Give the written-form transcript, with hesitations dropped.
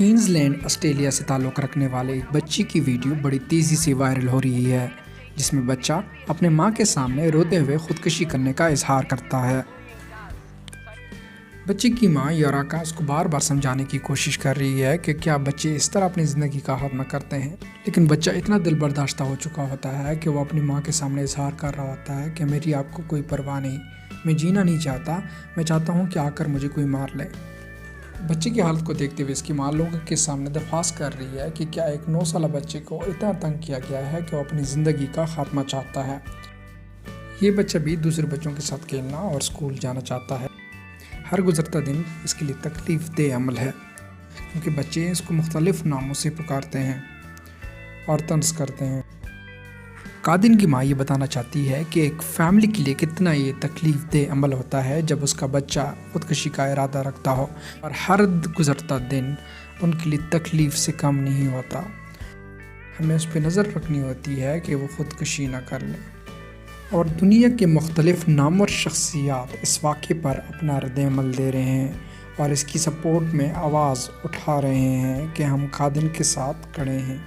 Queens land Australia سے تعلق رکھنے والے ایک بچی کی ویڈیو بڑی تیزی سے وائرل ہو رہی ہے، جس میں بچہ اپنے ماں کے سامنے روتے ہوئے خودکشی کرنے کا اظہار کرتا ہے۔ بچے کی ماں یوراکا اس کو بار بار سمجھانے کی کوشش کر رہی ہے کہ کیا بچے اس طرح اپنی زندگی کا خاتمہ کرتے ہیں، لیکن بچہ اتنا دل برداشتہ ہو چکا ہوتا ہے کہ وہ اپنی ماں کے سامنے اظہار کر رہا ہوتا ہے کہ میری آپ کو کوئی پرواہ نہیں، میں جینا نہیں چاہتا، میں چاہتا ہوں کہ آ کر مجھے کوئی مار لے۔ بچے کی حالت کو دیکھتے ہوئے اس کی ماں لوگوں کے سامنے درخواست کر رہی ہے کہ کیا ایک 9 سالہ بچے کو اتنا تنگ کیا گیا ہے کہ وہ اپنی زندگی کا خاتمہ چاہتا ہے۔ یہ بچہ بھی دوسرے بچوں کے ساتھ کھیلنا اور اسکول جانا چاہتا ہے۔ ہر گزرتا دن اس کے لیے تکلیف دہ عمل ہے، کیونکہ بچے اس کو مختلف ناموں سے پکارتے ہیں اور طنز کرتے ہیں۔ قادن کی ماں یہ بتانا چاہتی ہے کہ ایک فیملی کے لیے کتنا یہ تکلیف دہ عمل ہوتا ہے جب اس کا بچہ خودکشی کا ارادہ رکھتا ہو، اور ہر گزرتا دن ان کے لیے تکلیف سے کم نہیں ہوتا۔ ہمیں اس پہ نظر رکھنی ہوتی ہے کہ وہ خودکشی نہ کر لیں۔ اور دنیا کے مختلف نامور شخصیات اس واقعے پر اپنا رد عمل دے رہے ہیں اور اس کی سپورٹ میں آواز اٹھا رہے ہیں کہ ہم قادن کے ساتھ کھڑے ہیں۔